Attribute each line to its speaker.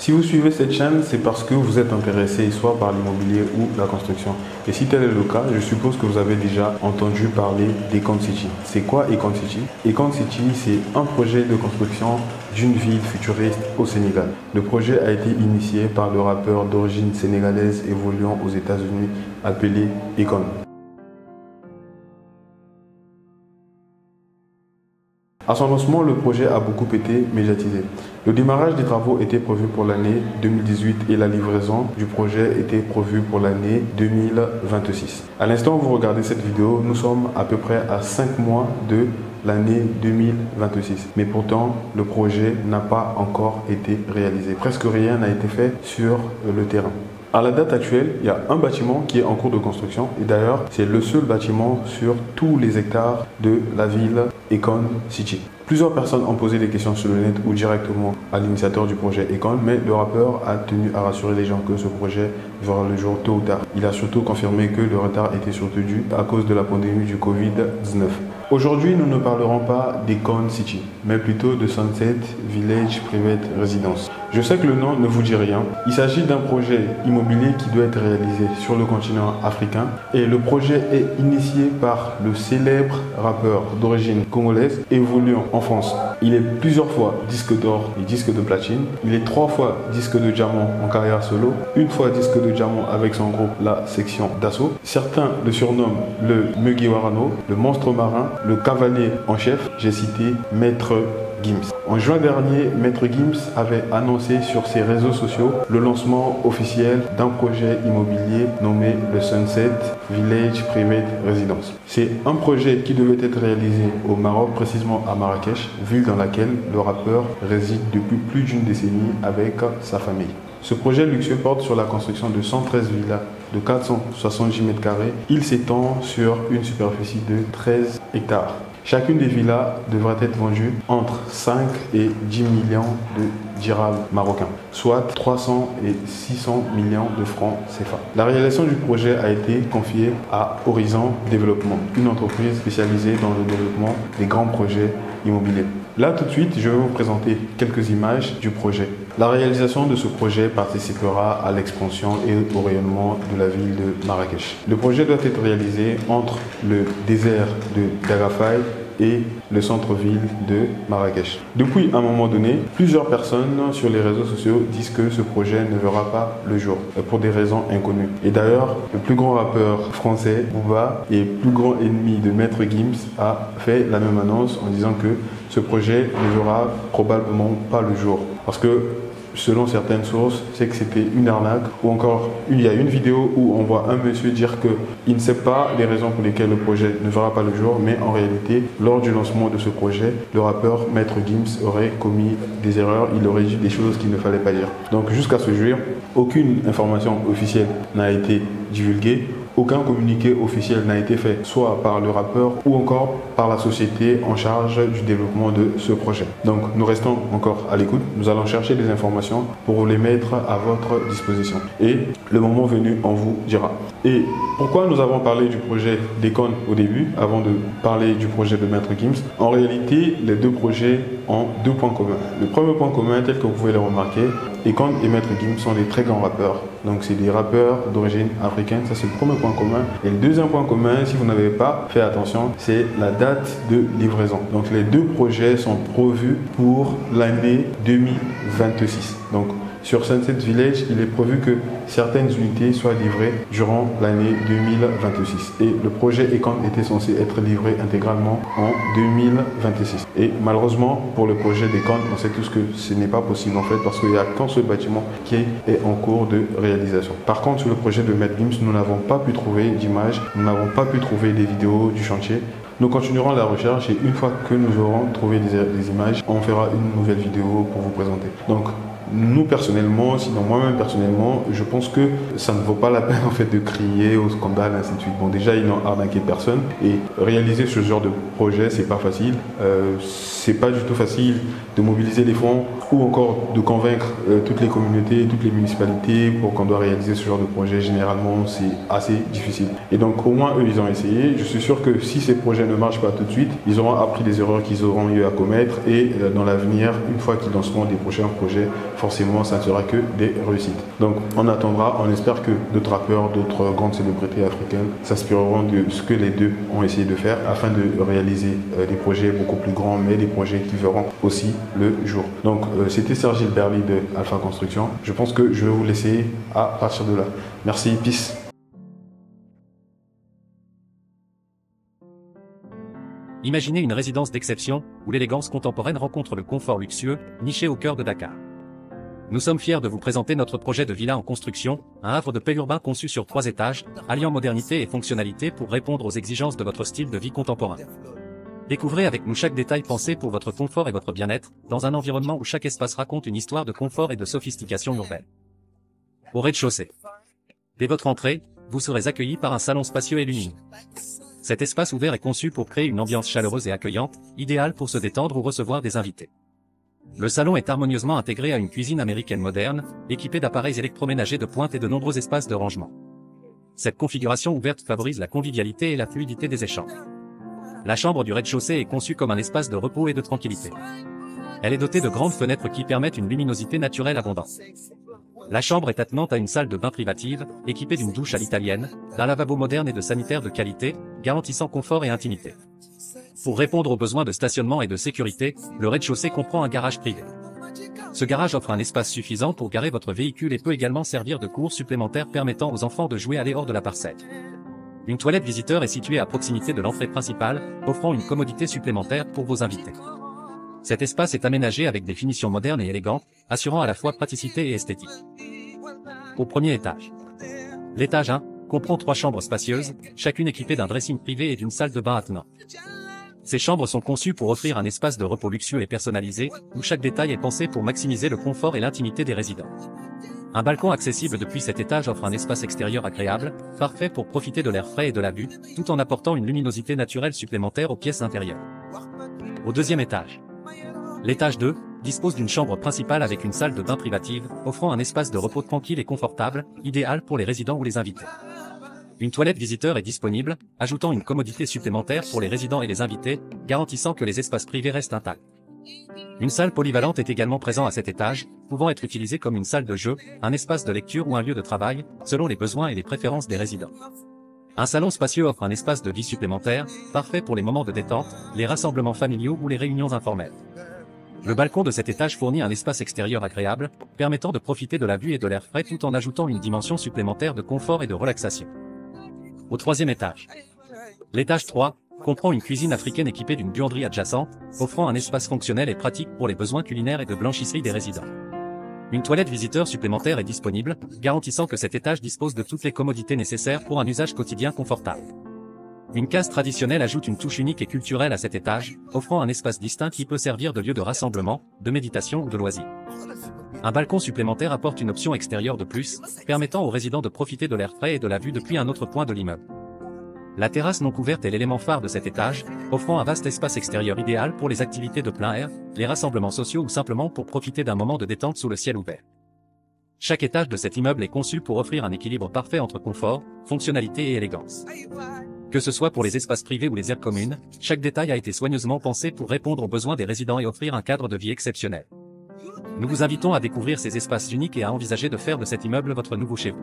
Speaker 1: Si vous suivez cette chaîne, c'est parce que vous êtes intéressé soit par l'immobilier ou la construction. Et si tel est le cas, je suppose que vous avez déjà entendu parler d'Econ City. C'est quoi Econ City? Econ City, c'est un projet de construction d'une ville futuriste au Sénégal. Le projet a été initié par le rappeur d'origine sénégalaise évoluant aux États-Unis appelé Akon. À son lancement, le projet a beaucoup été médiatisé. Le démarrage des travaux était prévu pour l'année 2018 et la livraison du projet était prévue pour l'année 2026. À l'instant où vous regardez cette vidéo, nous sommes à peu près à 5 mois de l'année 2026. Mais pourtant, le projet n'a pas encore été réalisé. Presque rien n'a été fait sur le terrain. À la date actuelle, il y a un bâtiment qui est en cours de construction et d'ailleurs, c'est le seul bâtiment sur tous les hectares de la ville Econ City. Plusieurs personnes ont posé des questions sur le net ou directement à l'initiateur du projet Akon, mais le rappeur a tenu à rassurer les gens que ce projet verra le jour tôt ou tard. Il a surtout confirmé que le retard était surtout dû à cause de la pandémie du Covid-19. Aujourd'hui, nous ne parlerons pas d'Econ City, mais plutôt de Sunset Village Private Residence. Je sais que le nom ne vous dit rien. Il s'agit d'un projet immobilier qui doit être réalisé sur le continent africain et le projet est initié par le célèbre rappeur d'origine congolaise évoluant en France. Il est plusieurs fois disque d'or et disque de platine. Il est 3 fois disque de diamant en carrière solo, une fois disque de diamant avec son groupe La Section d'Assaut. Certains le surnomment le Mugiwarano, le monstre marin, le cavalier en chef. J'ai cité Maître Gims. En juin dernier, Maître Gims avait annoncé sur ses réseaux sociaux le lancement officiel d'un projet immobilier nommé le Sunset Village Private Residence. C'est un projet qui devait être réalisé au Maroc, précisément à Marrakech, ville dans laquelle le rappeur réside depuis plus d'une décennie avec sa famille. Ce projet luxueux porte sur la construction de 113 villas de 470 mètres carrés. Il s'étend sur une superficie de 13 hectares. Chacune des villas devrait être vendue entre 5 et 10 millions de dirhams marocains, soit 300 et 600 millions de francs CFA. La réalisation du projet a été confiée à Horizon Développement, une entreprise spécialisée dans le développement des grands projets immobiliers. Là, tout de suite, je vais vous présenter quelques images du projet. La réalisation de ce projet participera à l'expansion et au rayonnement de la ville de Marrakech. Le projet doit être réalisé entre le désert de Dagafay et le centre-ville de Marrakech. Depuis un moment donné, plusieurs personnes sur les réseaux sociaux disent que ce projet ne verra pas le jour pour des raisons inconnues. Et d'ailleurs, le plus grand rappeur français, Booba, et plus grand ennemi de Maître Gims, a fait la même annonce en disant que ce projet ne verra probablement pas le jour. Parce que selon certaines sources, c'est que c'était une arnaque, ou encore il y a une vidéo où on voit un monsieur dire qu'il ne sait pas les raisons pour lesquelles le projet ne verra pas le jour, mais en réalité, lors du lancement de ce projet, le rappeur Maître Gims aurait commis des erreurs, il aurait dit des choses qu'il ne fallait pas dire. Donc jusqu'à ce jour, aucune information officielle n'a été divulguée. Aucun communiqué officiel n'a été fait, soit par le rappeur ou encore par la société en charge du développement de ce projet. Donc nous restons encore à l'écoute, nous allons chercher des informations pour vous les mettre à votre disposition. Et le moment venu, on vous dira. Et pourquoi nous avons parlé du projet d'Akon au début, avant de parler du projet de Maître Gims? En réalité, les deux projets ont 2 points communs. Le premier point commun, tel que vous pouvez le remarquer, Akon et Maître Gims sont des très grands rappeurs. Donc c'est des rappeurs d'origine africaine, ça c'est le premier point commun. Et le deuxième point commun, si vous n'avez pas fait attention, c'est la date de livraison. Donc les deux projets sont prévus pour l'année 2026. Donc sur Sunset Village, il est prévu que certaines unités soient livrées durant l'année 2026. Et le projet Akon était censé être livré intégralement en 2026. Et malheureusement, pour le projet d'Akon, on sait tous que ce n'est pas possible en fait parce qu'il n'y a qu'un seul bâtiment qui est en cours de réalisation. Par contre, sur le projet de Maître Gims, nous n'avons pas pu trouver d'images, nous n'avons pas pu trouver des vidéos du chantier. Nous continuerons la recherche et une fois que nous aurons trouvé des images, on fera une nouvelle vidéo pour vous présenter. Donc, nous personnellement, sinon moi-même personnellement, je pense que ça ne vaut pas la peine en fait de crier au scandale, ainsi de suite. Bon, déjà ils n'ont arnaqué personne et réaliser ce genre de projet, c'est pas facile. C'est pas du tout facile de mobiliser les fonds ou encore de convaincre toutes les communautés, toutes les municipalités pour qu'on doit réaliser ce genre de projet. Généralement, c'est assez difficile. Et donc au moins eux, ils ont essayé. Je suis sûr que si ces projets ne marchent pas tout de suite, ils auront appris les erreurs qu'ils auront eu à commettre et dans l'avenir, une fois qu'ils lanceront des prochains projets, forcément ça ne sera que des réussites. Donc on attendra, on espère que d'autres rappeurs, d'autres grandes célébrités africaines s'inspireront de ce que les deux ont essayé de faire afin de réaliser des projets beaucoup plus grands, mais des projets qui verront aussi le jour. Donc c'était Serge Gilberly de Alpha Construction. Je pense que je vais vous laisser à partir de là. Merci, peace.
Speaker 2: Imaginez une résidence d'exception, où l'élégance contemporaine rencontre le confort luxueux, niché au cœur de Dakar. Nous sommes fiers de vous présenter notre projet de villa en construction, un havre de paix urbain conçu sur 3 étages, alliant modernité et fonctionnalité pour répondre aux exigences de votre style de vie contemporain. Découvrez avec nous chaque détail pensé pour votre confort et votre bien-être, dans un environnement où chaque espace raconte une histoire de confort et de sophistication urbaine. Au rez-de-chaussée. Dès votre entrée, vous serez accueilli par un salon spacieux et lumineux. Cet espace ouvert est conçu pour créer une ambiance chaleureuse et accueillante, idéale pour se détendre ou recevoir des invités. Le salon est harmonieusement intégré à une cuisine américaine moderne, équipée d'appareils électroménagers de pointe et de nombreux espaces de rangement. Cette configuration ouverte favorise la convivialité et la fluidité des échanges. La chambre du rez-de-chaussée est conçue comme un espace de repos et de tranquillité. Elle est dotée de grandes fenêtres qui permettent une luminosité naturelle abondante. La chambre est attenante à une salle de bain privative, équipée d'une douche à l'italienne, d'un lavabo moderne et de sanitaires de qualité, garantissant confort et intimité. Pour répondre aux besoins de stationnement et de sécurité, le rez-de-chaussée comprend un garage privé. Ce garage offre un espace suffisant pour garer votre véhicule et peut également servir de cour supplémentaire permettant aux enfants de jouer à hors de la parcelle. Une toilette visiteur est située à proximité de l'entrée principale, offrant une commodité supplémentaire pour vos invités. Cet espace est aménagé avec des finitions modernes et élégantes, assurant à la fois praticité et esthétique. Au premier étage. L'étage 1 comprend 3 chambres spacieuses, chacune équipée d'un dressing privé et d'une salle de bain attenante. Ces chambres sont conçues pour offrir un espace de repos luxueux et personnalisé, où chaque détail est pensé pour maximiser le confort et l'intimité des résidents. Un balcon accessible depuis cet étage offre un espace extérieur agréable, parfait pour profiter de l'air frais et de la vue, tout en apportant une luminosité naturelle supplémentaire aux pièces intérieures. Au deuxième étage. L'étage 2 dispose d'une chambre principale avec une salle de bain privative, offrant un espace de repos tranquille et confortable, idéal pour les résidents ou les invités. Une toilette visiteur est disponible, ajoutant une commodité supplémentaire pour les résidents et les invités, garantissant que les espaces privés restent intacts. Une salle polyvalente est également présente à cet étage, pouvant être utilisée comme une salle de jeu, un espace de lecture ou un lieu de travail, selon les besoins et les préférences des résidents. Un salon spacieux offre un espace de vie supplémentaire, parfait pour les moments de détente, les rassemblements familiaux ou les réunions informelles. Le balcon de cet étage fournit un espace extérieur agréable, permettant de profiter de la vue et de l'air frais tout en ajoutant une dimension supplémentaire de confort et de relaxation. Au troisième étage. L'étage 3 comprend une cuisine africaine équipée d'une buanderie adjacente, offrant un espace fonctionnel et pratique pour les besoins culinaires et de blanchisserie des résidents. Une toilette visiteur supplémentaire est disponible, garantissant que cet étage dispose de toutes les commodités nécessaires pour un usage quotidien confortable. Une case traditionnelle ajoute une touche unique et culturelle à cet étage, offrant un espace distinct qui peut servir de lieu de rassemblement, de méditation ou de loisirs. Un balcon supplémentaire apporte une option extérieure de plus, permettant aux résidents de profiter de l'air frais et de la vue depuis un autre point de l'immeuble. La terrasse non couverte est l'élément phare de cet étage, offrant un vaste espace extérieur idéal pour les activités de plein air, les rassemblements sociaux ou simplement pour profiter d'un moment de détente sous le ciel ouvert. Chaque étage de cet immeuble est conçu pour offrir un équilibre parfait entre confort, fonctionnalité et élégance. Que ce soit pour les espaces privés ou les aires communes, chaque détail a été soigneusement pensé pour répondre aux besoins des résidents et offrir un cadre de vie exceptionnel. Nous vous invitons à découvrir ces espaces uniques et à envisager de faire de cet immeuble votre nouveau chez vous.